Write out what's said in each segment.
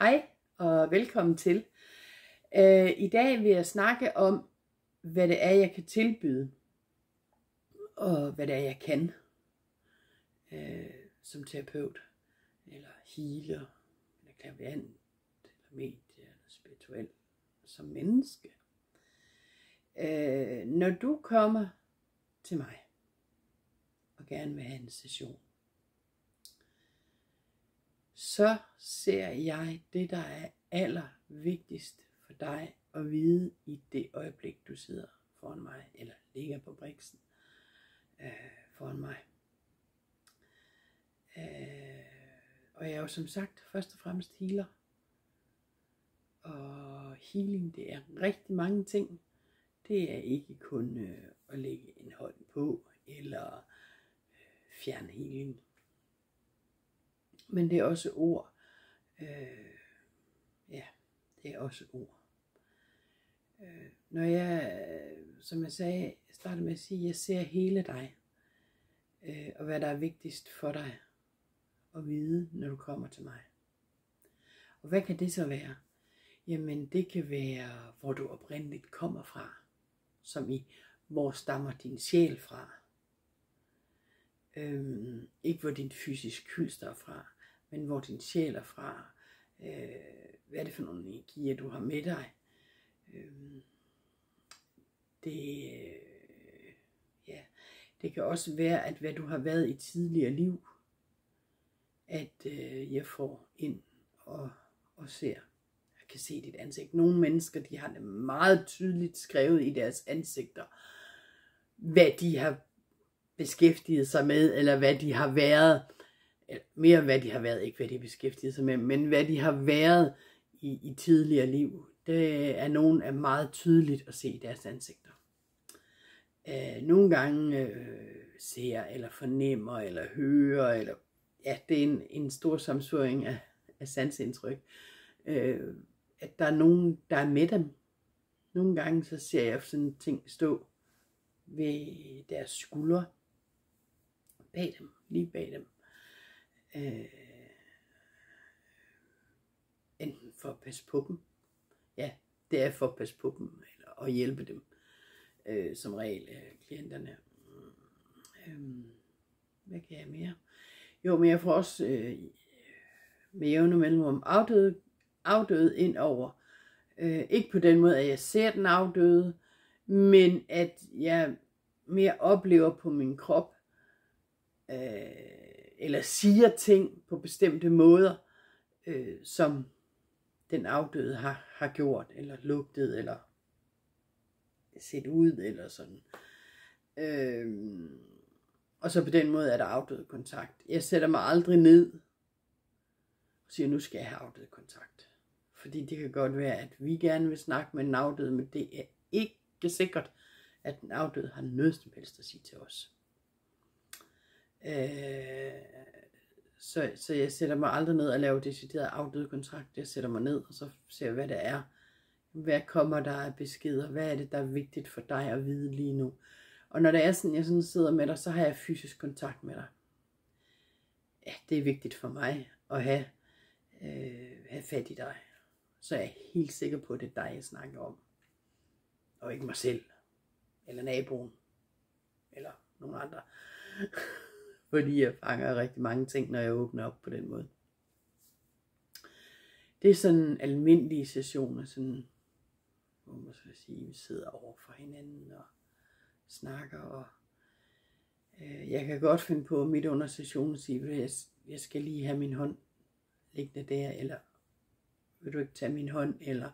Hej og velkommen til. I dag vil jeg snakke om, hvad det er, jeg kan tilbyde, og hvad det er, jeg kan som terapeut, eller healer, eller klaverant, eller medie, eller spirituel, som menneske. Når du kommer til mig, og gerne vil have en session, så ser jeg det, der er allervigtigst for dig at vide i det øjeblik, du sidder foran mig, eller ligger på briksen foran mig. Og jeg er jo som sagt først og fremmest healer. Og healing, det er rigtig mange ting. Det er ikke kun at lægge en hånd på, eller fjernhealing. Men det er også ord. Det er også ord. Når jeg, som jeg sagde, startede med at sige, jeg ser hele dig. Og hvad der er vigtigst for dig at vide, når du kommer til mig. Og hvad kan det så være? Jamen det kan være, hvor du oprindeligt kommer fra. Som i, hvor stammer din sjæl fra. Ikke hvor din fysisk hylster er fra, men hvor din sjæl er fra. Hvad er det for nogle energier, du har med dig? Det kan også være, at hvad du har været i tidligere liv, at jeg får ind og ser. Jeg kan se dit ansigt. Nogle mennesker, de har det meget tydeligt skrevet i deres ansigter, hvad de har beskæftiget sig med, eller hvad de har været, mere hvad de har været, ikke hvad de har beskæftiget sig med, men hvad de har været i tidligere liv. Det er nogen er meget tydeligt at se i deres ansigter. Nogle gange ser, eller fornemmer, eller hører, eller det er en stor samsøring af sansindtryk. At der er nogen, der er med dem. Nogle gange så ser jeg sådan ting stå ved deres skuldre, bag dem, lige bag dem. Enten for at passe på dem. Ja, det er for at passe på dem, eller at hjælpe dem. Som regel klienterne. Hvad kan jeg mere? Jo, men jeg får også med jævne mellemrum afdøde ind over. Ikke på den måde, at jeg ser den afdøde, men at jeg mere oplever på min krop, eller siger ting på bestemte måder, som den afdøde har gjort, eller lugtet, eller set ud, eller sådan. Og så på den måde er der afdød kontakt. Jeg sætter mig aldrig ned og siger, nu skal jeg have afdød kontakt. Fordi det kan godt være, at vi gerne vil snakke med en afdød, men det er ikke sikkert, at den afdøde har noget som helst at sige til os. Så jeg sætter mig aldrig ned og laver decideret afdød kontrakt. Jeg sætter mig ned, og så ser jeg, hvad det er. Hvad kommer der af beskeder? Hvad er det, der er vigtigt for dig at vide lige nu? Og når det er sådan, jeg sådan sidder med dig, så har jeg fysisk kontakt med dig. Ja, det er vigtigt for mig at have fat i dig. Så er jeg helt sikker på, at det er dig, jeg snakker om. Og ikke mig selv. Eller naboen. Eller nogen andre. Fordi jeg fanger rigtig mange ting, når jeg åbner op på den måde. Det er sådan almindelige sessioner, sådan, hvor man så sige, vi sidder over for hinanden og snakker. Og jeg kan godt finde på midt under sessionen at sige, at jeg skal lige have min hånd liggende der, eller vil du ikke tage min hånd, eller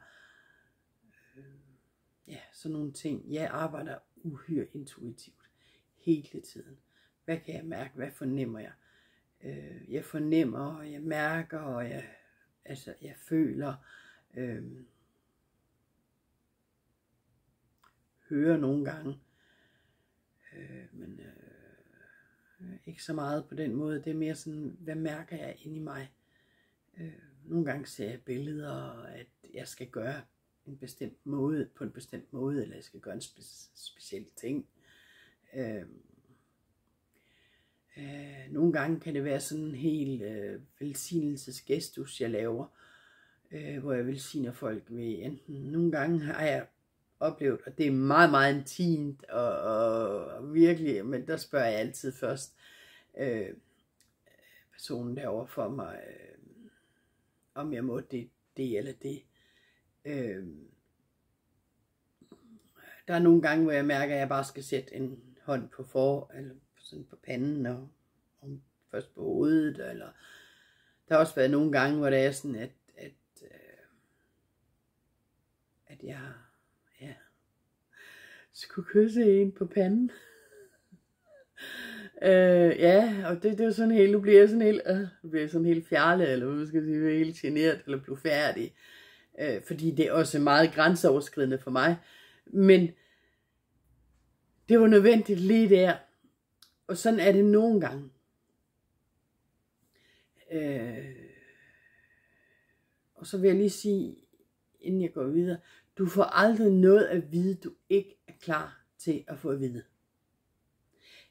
sådan nogle ting. Jeg arbejder uhyre intuitivt hele tiden. Hvad kan jeg mærke? Hvad fornemmer jeg? Jeg fornemmer, og jeg mærker, og jeg føler, hører nogle gange, men ikke så meget på den måde. Det er mere sådan, hvad mærker jeg inde i mig? Nogle gange ser jeg billeder, at jeg skal gøre en bestemt måde, på en bestemt måde, eller jeg skal gøre en speciel ting. Nogle gange kan det være sådan en helt velsignelsesgestus, jeg laver. hvor jeg velsigner folk ved enten, nogle gange har jeg oplevet, og det er meget, meget intimt, og virkelig, men der spørger jeg altid først personen derovre for mig, om jeg må det eller det. Der er nogle gange, hvor jeg mærker, at jeg bare skal sætte en hånd på eller sådan på panden, og først på hovedet, eller der har også været nogle gange, hvor det er sådan, at jeg skulle kysse en på panden. Og det er jo sådan helt, nu bliver jeg sådan helt fjærlet, eller hvad skal jeg sige, helt generet, eller blufærdig. Fordi det er også meget grænseoverskridende for mig. Men det var nødvendigt lige der. Og sådan er det nogle gange. Og så vil jeg lige sige, inden jeg går videre, du får aldrig noget at vide, du ikke er klar til at få at vide.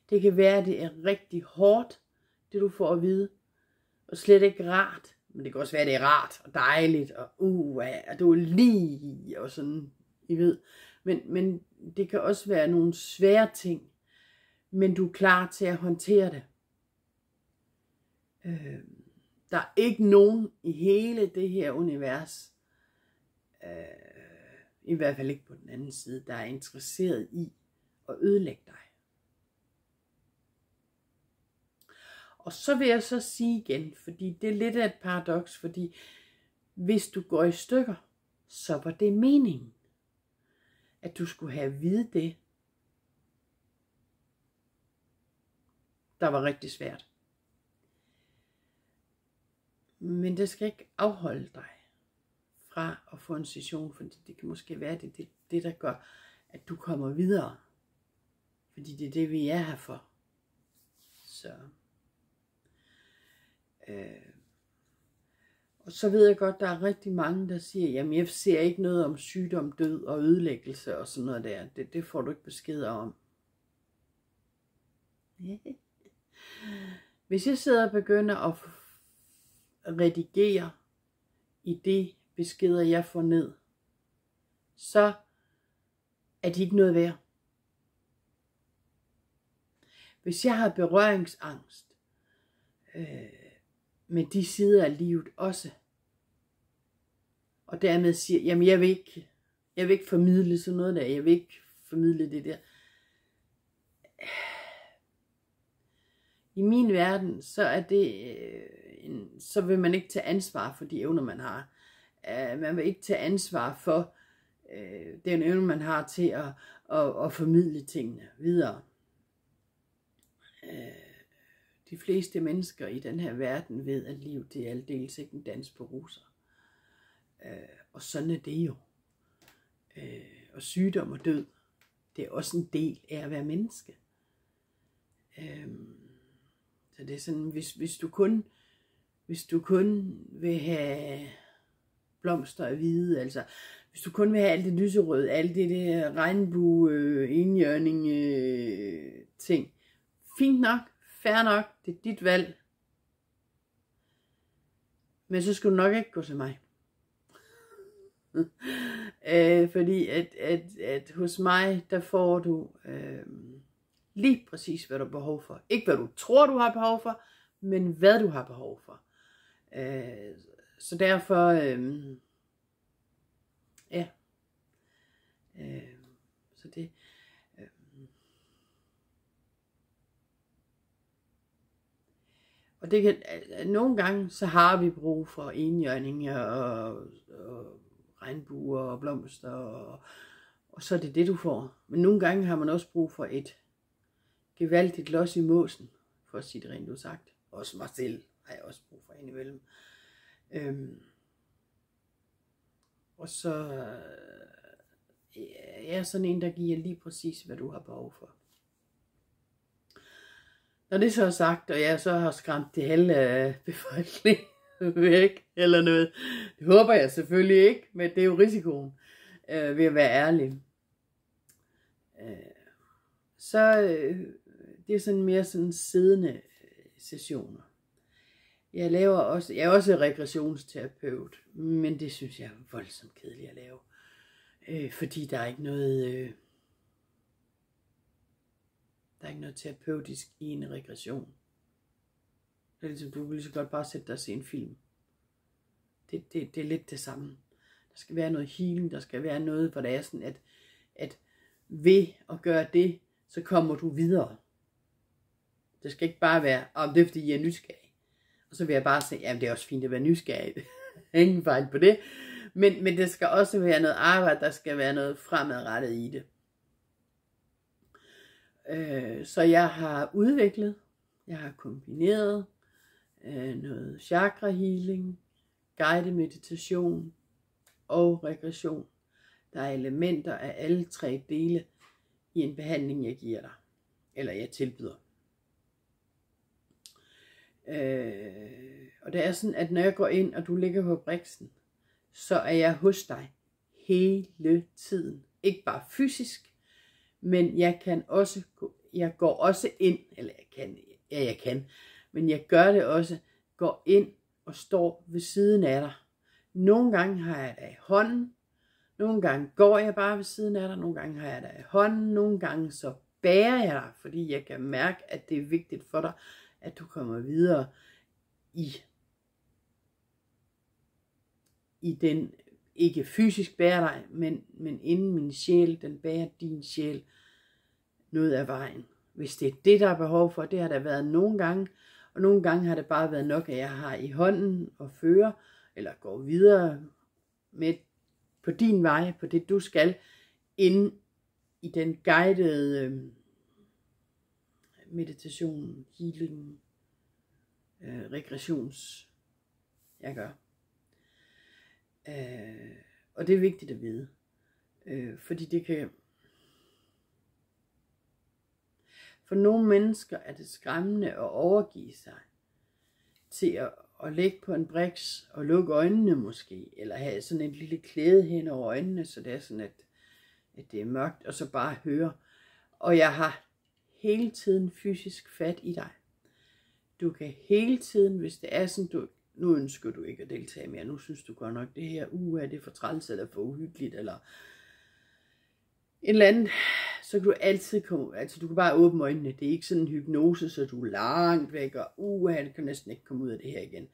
Det kan være, at det er rigtig hårdt, det du får at vide, og slet ikke rart. Men det kan også være, at det er rart og dejligt, og du er lige, og sådan, I ved. Men det kan også være nogle svære ting, men du er klar til at håndtere det. Der er ikke nogen i hele det her univers, i hvert fald ikke på den anden side, der er interesseret i at ødelægge dig. Og så vil jeg så sige igen, fordi det er lidt af et paradoks, fordi hvis du går i stykker, så var det meningen, at du skulle have at vide det, der var rigtig svært. Men det skal ikke afholde dig fra at få en session, fordi det kan måske være det der gør, at du kommer videre. Fordi det er det, vi er her for. Så. Og så ved jeg godt, der er rigtig mange, der siger, jamen jeg ser ikke noget om sygdom, død og ødelæggelse og sådan noget der. Det får du ikke beskeder om. Hvis jeg sidder og begynder at redigere i det beskeder, jeg får ned, så er de ikke noget værd. Hvis jeg har berøringsangst med de sider af livet også, og dermed siger, jamen jeg vil ikke formidle sådan noget der, jeg vil ikke formidle det der. I min verden, så er det, så vil man ikke tage ansvar for de evner, man har. Man vil ikke tage ansvar for den evne, man har til at formidle tingene videre. De fleste mennesker i den her verden ved, at livet det er aldeles ikke en dans på roser. Og sådan er det jo. Og sygdom og død, det er også en del af at være menneske. Så det er sådan, hvis du kun vil have blomster af hvide, altså hvis du kun vil have alt det lyserøde, alt det der regnbue, enhjørning ting, fint nok, fair nok, det er dit valg. Men så skal du nok ikke gå til mig. Fordi at hos mig, der får du lige præcis, hvad du har behov for. Ikke hvad du tror, du har behov for, men hvad du har behov for. Så derfor, så det, og det kan, nogle gange, så har vi brug for enhjørninger og regnbuer og blomster, og så er det det, du får. Men nogle gange har man også brug for et gevaldigt los i måsen, for at sige det rent udsagt. Også mig selv har jeg også brug for indimellem. Og så er sådan en, der giver lige præcis, hvad du har behov for. Når det så er sagt, og jeg så har skræmt det halve af befolkningen væk, eller noget, det håber jeg selvfølgelig ikke, men det er jo risikoen ved at være ærlig. Så det er sådan mere sådan siddende sessioner. Jeg er også regressionsterapeut, men det synes jeg er voldsomt kedeligt at lave. Fordi der er ikke noget terapeutisk i en regression. Det er ligesom, du vil lige så godt bare sætte dig og se en film. Det er lidt det samme. Der skal være noget healing, der skal være noget, hvor det er sådan, at ved at gøre det, så kommer du videre. Det skal ikke bare være, det er fordi jeg er nysgerrig. Og så vil jeg bare sige, jamen det er også fint at være nysgerrig. Ingen fejl på det. Men det skal også være noget arbejde, der skal være noget fremadrettet i det. Så jeg har udviklet, jeg har kombineret noget chakra healing, guided meditation og regression. Der er elementer af alle 3 dele i en behandling, jeg giver dig, eller jeg tilbyder. Og det er sådan, at når jeg går ind, og du ligger på briksen, så er jeg hos dig hele tiden. Ikke bare fysisk, men jeg går også ind, eller jeg kan, men jeg gør det også, går ind og står ved siden af dig. Nogle gange har jeg dig i hånden, nogle gange går jeg bare ved siden af dig, nogle gange har jeg dig i hånden, nogle gange så bærer jeg dig, fordi jeg kan mærke, at det er vigtigt for dig, at du kommer videre i den, ikke fysisk bærer dig, men inden min sjæl, den bærer din sjæl noget af vejen. Hvis det er det, der er behov for, det har der været nogle gange, og nogle gange har det bare været nok, at jeg har i hånden og fører, eller går videre med på din vej, på det du skal, ind i den guidede meditation, healing, regressions, jeg gør. Og det er vigtigt at vide, fordi det kan, for nogle mennesker er det skræmmende at overgive sig til at ligge på en briks og lukke øjnene måske, eller have sådan et lille klæde hen over øjnene, så det er sådan, at det er mørkt, og så bare høre. Og jeg har hele tiden fysisk fat i dig. Du kan hele tiden, hvis det er sådan, nu ønsker du ikke at deltage mere, nu synes du godt nok, det her er det for træls, eller for uhyggeligt, eller et eller andet, så kan du altid komme, altså du kan bare åbne øjnene. Det er ikke sådan en hypnose, så du er langt væk, og du kan næsten ikke komme ud af det her igen.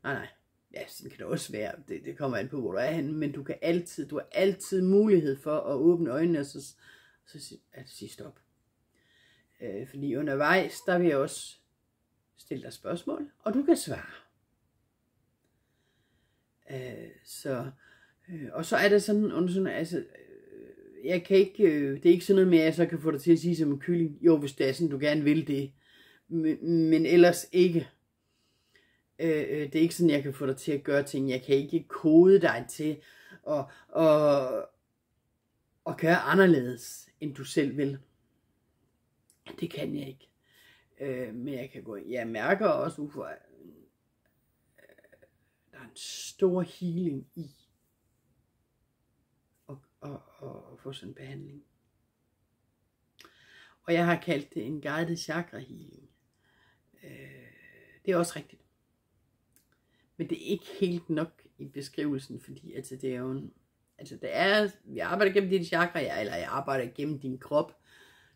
Nej, ja, sådan kan det også være. Det kommer an på, hvor du er henne, men du har altid mulighed for at åbne øjnene, og så sige stop. Fordi undervejs, der vil jeg også stille dig spørgsmål, og du kan svare. Og så er det sådan, altså, jeg kan ikke, det er ikke sådan noget med, at jeg så kan få dig til at sige som en kylling, jo, hvis det er sådan, du gerne vil det, men ellers ikke. Det er ikke sådan, jeg kan få dig til at gøre ting. Jeg kan ikke kode dig til at gøre anderledes, end du selv vil. Det kan jeg ikke. Men jeg kan gå, jeg mærker også, der er en stor healing i at få sådan en behandling. Og jeg har kaldt det en guided chakra healing. Det er også rigtigt. Men det er ikke helt nok i beskrivelsen, fordi altså det er jo jeg arbejder gennem dine chakra, eller jeg arbejder gennem din krop.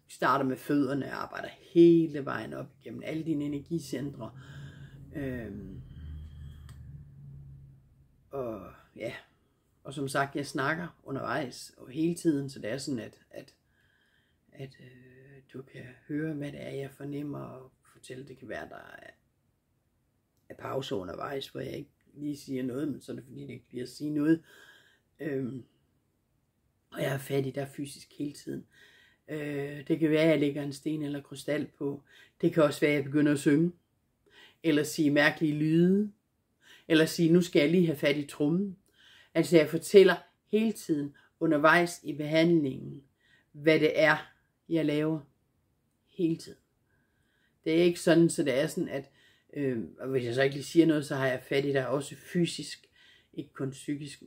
Vi starter med fødderne, jeg arbejder hele vejen op igennem alle dine energicentre. Og ja, og som sagt, jeg snakker undervejs og hele tiden, så det er sådan, at du kan høre, hvad det er, jeg fornemmer, og fortælle. Det kan være, der er pauser undervejs, hvor jeg ikke lige siger noget, men så er det fordi, det ikke bliver at sige noget. Og jeg er fat i der fysisk hele tiden. Det kan være, at jeg lægger en sten eller krystal på. Det kan også være, at jeg begynder at synge, eller sige mærkelige lyde, eller sige, nu skal jeg lige have fat i trommen. Altså jeg fortæller hele tiden undervejs i behandlingen, hvad det er, jeg laver hele tiden. Det er ikke sådan, så det er sådan, at og hvis jeg så ikke lige siger noget, så har jeg fat i dig også fysisk, ikke kun psykisk,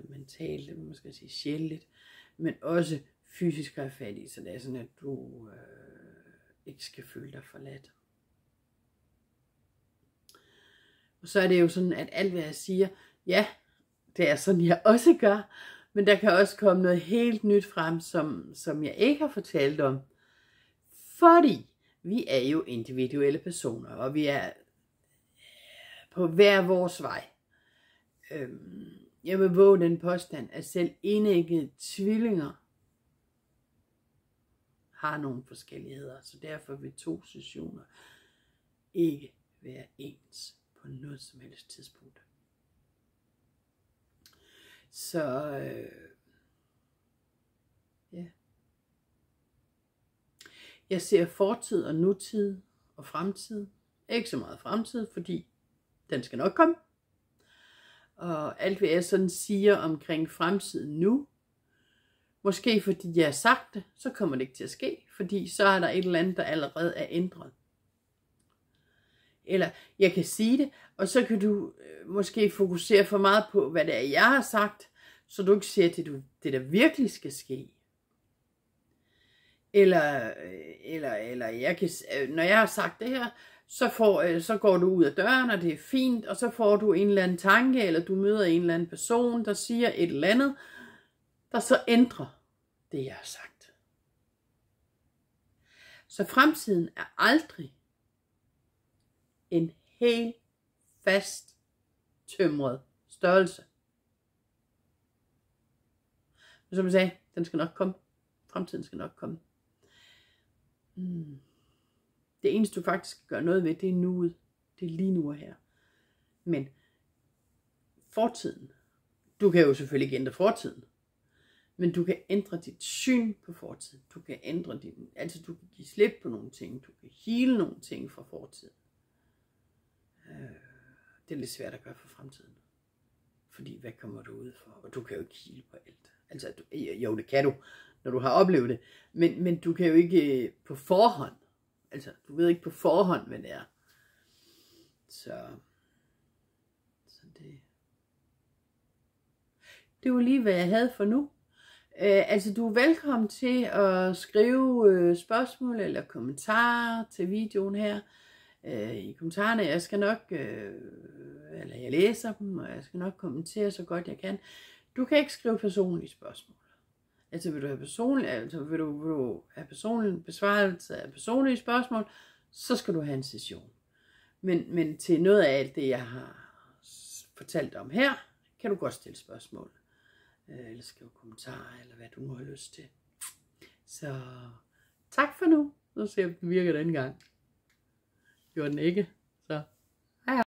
mentalt, man skal sige sjældent, men også fysisk har jeg fat i, så det er sådan, at du ikke skal føle dig forladt. Og så er det jo sådan, at alt hvad jeg siger, ja, det er sådan, jeg også gør. Men der kan også komme noget helt nyt frem, som jeg ikke har fortalt om. Fordi vi er jo individuelle personer, og vi er på hver vores vej. Jeg vil våge den påstand, at selv enæggede tvillinger har nogle forskelligheder. Så derfor vil 2 sessioner ikke være ens på noget som helst tidspunkt. Så ja. Jeg ser fortid og nutid og fremtid. Ikke så meget fremtid, fordi den skal nok komme. Og alt hvad jeg sådan siger omkring fremtiden nu, måske fordi jeg har sagt det, så kommer det ikke til at ske, fordi så er der et eller andet, der allerede er ændret. Eller jeg kan sige det, og så kan du måske fokusere for meget på, hvad det er, jeg har sagt, så du ikke ser det der virkelig skal ske. Eller jeg kan, når jeg har sagt det her, så går du ud af døren, og det er fint, og så får du en eller anden tanke, eller du møder en eller anden person, der siger et eller andet, der så ændrer det, jeg har sagt. Så fremtiden er aldrig en helt fast tømret størrelse. Men som jeg sagde, den skal nok komme. Fremtiden skal nok komme. Det eneste du faktisk skal gøre noget ved, det er nuet. Det er lige nu og her. Men fortiden, du kan jo selvfølgelig ikke ændre fortiden, men du kan ændre dit syn på fortiden. Du kan ændre du kan give slip på nogle ting. Du kan heale nogle ting fra fortiden. Det er lidt svært at gøre for fremtiden. Fordi hvad kommer du ud for? Og du kan jo ikke heale på alt. Altså, jo, det kan du, når du har oplevet det. Men du kan jo ikke på forhånd. Altså, du ved ikke på forhånd, hvad det er. Så det var lige, hvad jeg havde for nu. Altså, du er velkommen til at skrive spørgsmål eller kommentarer til videoen her. I kommentarerne, jeg skal nok, eller jeg læser dem, og jeg skal nok kommentere så godt jeg kan. Du kan ikke skrive personlige spørgsmål. Altså vil du have personlig besvarelse af personlige spørgsmål, så skal du have en session. Men til noget af alt det, jeg har fortalt om her, kan du godt stille spørgsmål. Eller skrive kommentarer, eller hvad du nu har lyst til. Så tak for nu. Nu ser vi, om den virker den gang. Gjorde den ikke?